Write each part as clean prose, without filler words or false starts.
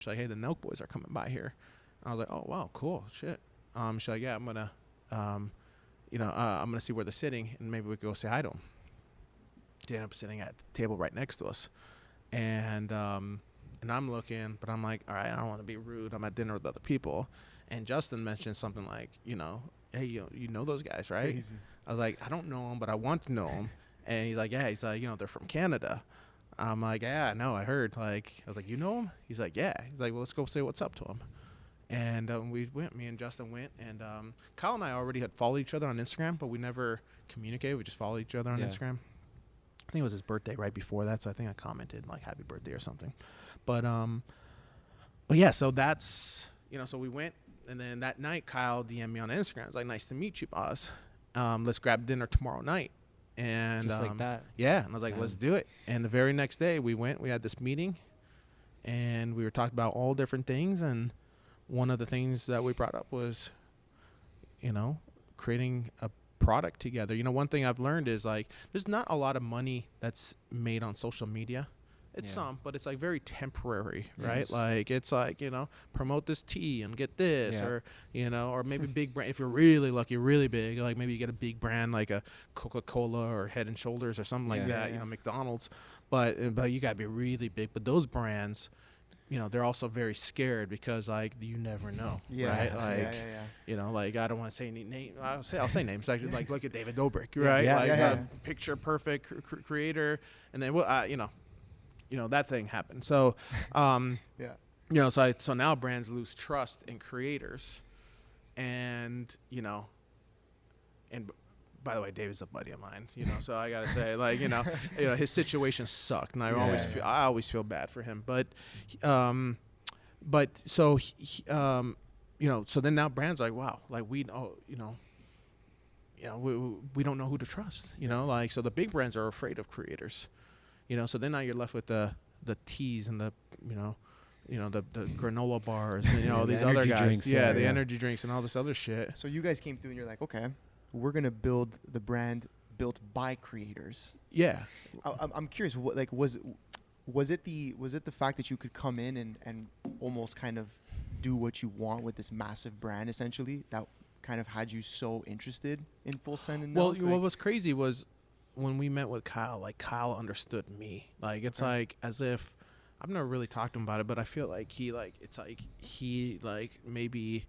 She's like, hey, the NELK boys are coming by here. I was like, oh, wow, cool, shit. She's like, yeah, I'm going to, I'm going to see where they're sitting, and maybe we could go say hi to them. They end up sitting at the table right next to us. And I'm looking, but I'm like, all right, I don't want to be rude. I'm at dinner with other people. And Justin mentioned something like, hey, you know those guys, right? Crazy. I was like, I don't know them, but I want to know them. And he's like, yeah. He's like, they're from Canada. I'm like, yeah, no, I heard. Like, I was like, you know him? He's like, yeah. He's like, well, let's go say what's up to him. And me and Justin went. And Kyle and I already had followed each other on Instagram, but we never communicated. We just followed each other on Instagram. I think it was his birthday right before that, so I think I commented like happy birthday or something. But yeah, so that's, so we went, and then that night Kyle DM'd me on Instagram. It's like, nice to meet you, boss. Let's grab dinner tomorrow night. And just like that. Yeah, and I was like, let's do it. And the very next day we went, we had this meeting, and we were talking about all different things, and one of the things that we brought up was, creating a product together. One thing I've learned is like there's not a lot of money that's made on social media. It's some, but it's like very temporary, right? Like it's like, promote this tea and get this, or or maybe big brand. If you're really lucky, really big, like maybe you get a big brand like a Coca-Cola or Head and Shoulders or something like that, McDonald's. But you gotta be really big. But those brands, they're also very scared because like you never know, right? Like, like I don't want to say any name. I'll say names. Like look at David Dobrik, right? Picture perfect creator, and then that thing happened. So, so now brands lose trust in creators, and and by the way, David's a buddy of mine, so I gotta say, like, his situation sucked, and I always feel bad for him, but so so then now brands are like, wow, like we know, we don't know who to trust, like, so the big brands are afraid of creators, so then now you're left with the teas and the the granola bars and these other guys, drinks, the energy drinks and all this other shit. So you guys came through and you're like, okay, we're gonna build the brand built by creators. Yeah, I'm curious. What was it the fact that you could come in and almost kind of do what you want with this massive brand essentially that kind of had you so interested in Full Send and NELK? What was crazy was when we met with Kyle. Like Kyle understood me. Like it's like as if I've never really talked to him about it, but I feel like he maybe.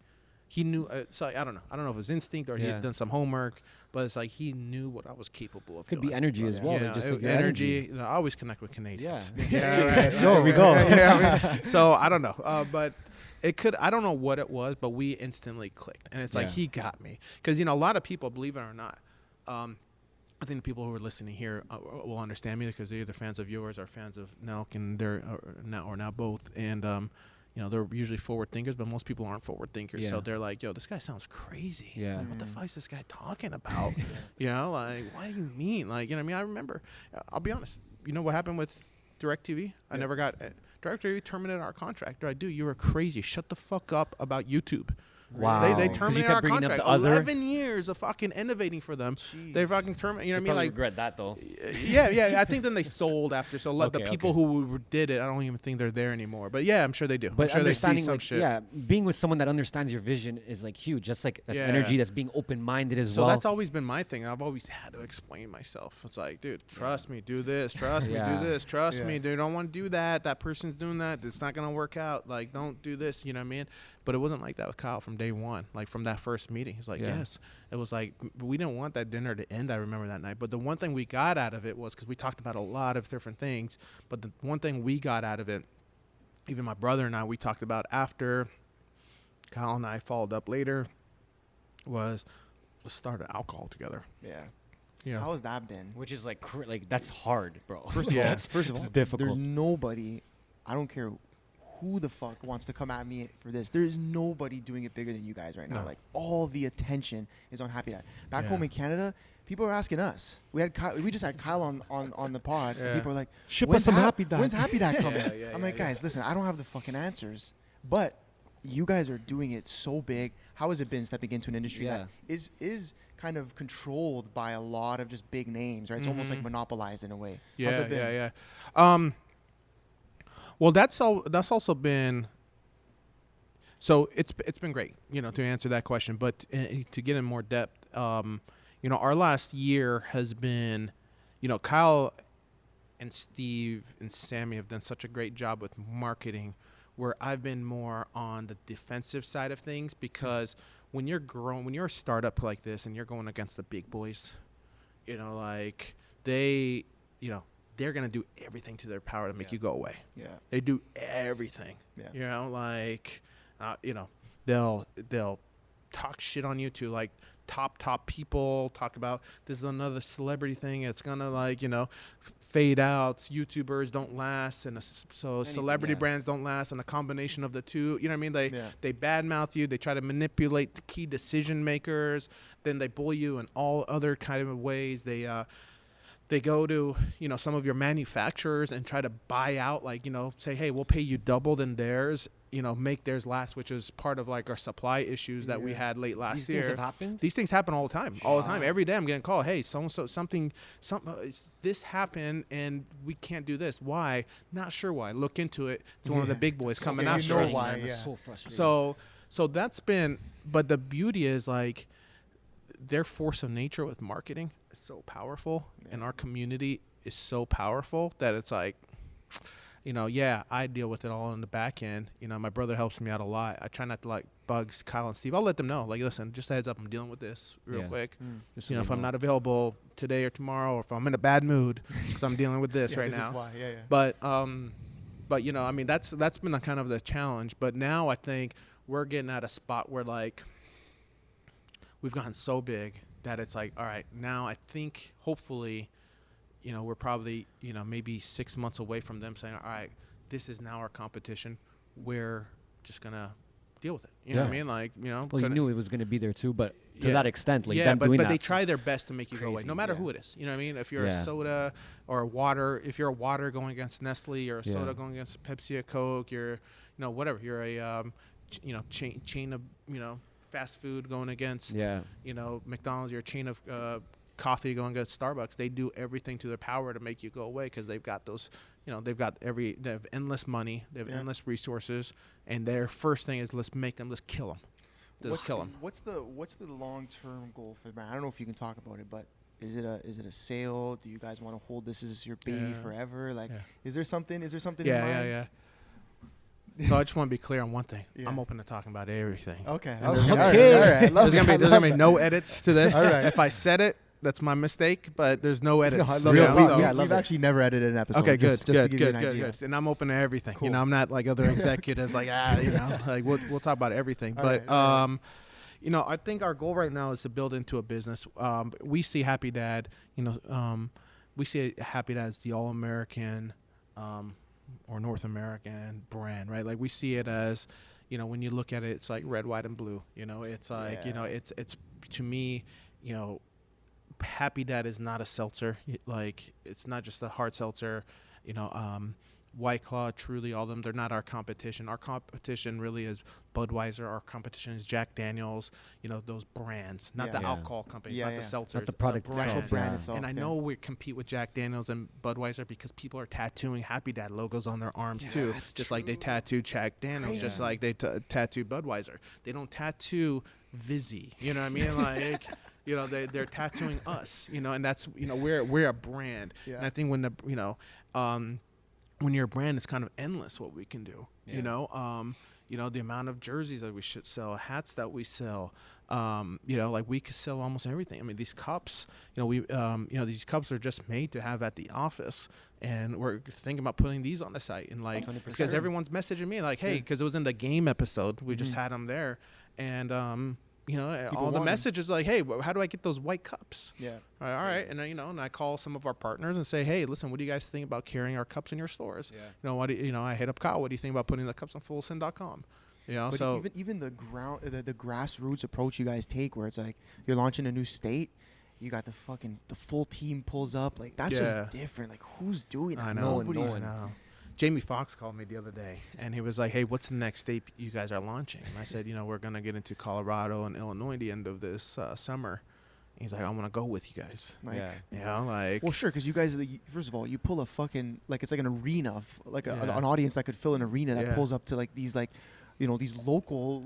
He knew, it's like, I don't know if it was instinct or he had done some homework, but it's like he knew what I was capable of doing. Could be energy as well. Yeah, just like energy. I always connect with Canadians. There we go. So I don't know, but it could. I don't know what it was, but we instantly clicked, and it's like he got me because a lot of people, believe it or not, I think the people who are listening here will understand me because they're either fans of yours or fans of NELK, and they're now both, and they're usually forward thinkers, but most people aren't forward thinkers. So they're like, yo, this guy sounds crazy. Yeah. Like, what the fuck is this guy talking about? Like, what do you mean? Like, I remember, I'll be honest. You know what happened with DirecTV? I never got DirecTV terminated our contract. You were crazy. Shut the fuck up about YouTube. Wow. They terminated our contract. 11 years of fucking innovating for them. Jeez. They fucking terminated. You know what I mean? Like, regret that though. Yeah. I think then they sold after. So the people who did it, I don't even think they're there anymore. But yeah, I'm sure they do. But I'm sure understanding, they see some shit. being with someone that understands your vision is like huge. That's energy. That's being open-minded as well. So that's always been my thing. I've always had to explain myself. It's like, dude, trust me, do this. Trust me, do this. Trust me, dude. Don't want to do that. That person's doing that. It's not gonna work out. Like, don't do this. You know what I mean? But it wasn't like that with Kyle from day one. Like from that first meeting, he's like, yes. It was like we didn't want that dinner to end. I remember that night. But the one thing we got out of it was because we talked about a lot of different things. But the one thing we got out of it, even my brother and I, we talked about after Kyle and I followed up later, was let's start an alcohol together. Yeah. How has that been? Which is like that's hard, bro. First of all, it's difficult. There's nobody. I don't care who the fuck wants to come at me for this. There's nobody doing it bigger than you guys right now. Like all the attention is on Happy Dad. Back home in Canada, people are asking us. We just had Kyle on the pod. And people are like, ship us some Happy Dad. When's Happy Dad coming? I'm like, guys, listen, I don't have the fucking answers, but you guys are doing it so big. How has it been stepping into an industry that is kind of controlled by a lot of just big names, right? It's almost like monopolized in a way. How's it been? Well, that's also been So it's been great, to answer that question. But to get in more depth, our last year has been, Kyle and Steve and Sammy have done such a great job with marketing, where I've been more on the defensive side of things, because when you're a startup like this and you're going against the big boys, like they're going to do everything to their power to make you go away. Yeah. They do everything. Yeah. They'll talk shit on you to like top people, talk about this is another celebrity thing. It's going to fade out. YouTubers don't last. And celebrity brands don't last. And a combination of the two, you know what I mean? They badmouth you. They try to manipulate the key decision makers. Then they bully you in all other kind of ways. They go to, some of your manufacturers and try to buy out, say, hey, we'll pay you double than theirs, make theirs last, which is part of like our supply issues that we had late last year. These things have happened? These things happen all the time. Every day I'm getting a call, hey, so-and-so, this happened and we can't do this. Why? Not sure why. Look into it. It's one of the big boys coming after us. Why, It's so frustrating. So that's been, but the beauty is like their force of nature with marketing is so powerful, and our community is so powerful that it's like, I deal with it all in the back end. My brother helps me out a lot. I try not to like bug Kyle and Steve. I'll let them know, like, listen, just a heads up, I'm dealing with this real quick. Just if I'm not available today or tomorrow, or if I'm in a bad mood, because I'm dealing with this right this now. Is why. Yeah. But I mean, that's been a kind of the challenge. But now I think we're getting at a spot where like we've gotten so big that it's like, all right, now I think hopefully, we're probably, maybe 6 months away from them saying, all right, this is now our competition. We're just going to deal with it. You know what I mean? Like, Well, you knew it was going to be there too, but to that extent, like them but doing that. But they try their best to make you go away, no matter who it is. You know what I mean? If you're a soda or a water, if you're a water going against Nestle, or a soda going against Pepsi or Coke, you're, whatever. You're a, chain of, fast food going against, McDonald's, your chain of coffee going against Starbucks. They do everything to their power to make you go away, because they've got those, they have endless money, they have endless resources, and their first thing is let's kill them. Let's kill them. What's the long-term goal for the brand? I don't know if you can talk about it, but is it a sale? Do you guys want to hold this as your baby forever? Like, is there something in mind? Yeah. So I just want to be clear on one thing. I'm open to talking about everything. Okay. All right. There's gonna be no edits to this. All right. If I said it, that's my mistake, but there's no edits. I love it. We've actually never edited an episode. Okay, good, just to give you an idea. good. And I'm open to everything. Cool. I'm not like other executives like like we'll talk about everything. But I think our goal right now is to build into a business. We see Happy Dad, we see Happy Dad as the all-American or North American brand, right? Like we see it as, when you look at it, it's like red, white, and blue. It's like, it's to me, Happy Dad is not a seltzer. Like it's not just a hard seltzer, White Claw, Truly, all of them, they're not our competition. Our competition really is Budweiser. Our competition is Jack Daniels, those brands, not the alcohol companies, not the seltzers, not the product brand itself. And I know we compete with Jack Daniels and Budweiser because people are tattooing Happy Dad logos on their arms too. Just like they tattoo Jack Daniels, just like they tattoo Budweiser. They don't tattoo Vizzy, you know what I mean? Like, they're tattooing us, and that's, we're a brand. Yeah. And I think when when you're a brand, it's kind of endless what we can do. The amount of jerseys that we should sell, hats that we sell. Like we could sell almost everything. I mean, these cups, these cups are just made to have at the office, and we're thinking about putting these on the site. And like, 100%. because everyone's messaging me like, hey, because it was in the game episode, we just had them there, and all the messages like, hey, how do I get those white cups? Yeah. All right. And and I call some of our partners and say, hey, listen, what do you guys think about carrying our cups in your stores? Yeah. I hit up Kyle. What do you think about putting the cups on fullsend.com? But so even the grassroots approach you guys take, where it's like you're launching a new state, you got the full team pulls up, like that's just different. Like who's doing that? I know. Nobody's. Jamie Foxx called me the other day, and he was like, hey, what's the next state you guys are launching? And I said, we're going to get into Colorado and Illinois the end of this summer. And he's like, I want to go with you guys. Well, sure, because you guys, first of all, you pull a fucking, like, it's like an arena, an audience that could fill an arena that pulls up to, like, these, like, these local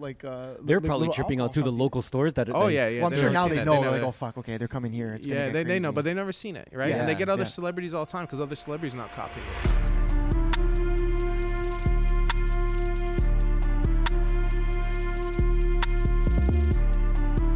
they're probably tripping out to the local stores that. Oh yeah, yeah. Well, I'm sure now they know. They're Like, oh fuck, okay, they're coming here. It's yeah, they know, but they've never seen it, right? Yeah, and they get other yeah. celebrities all the time because other celebrities not copying it.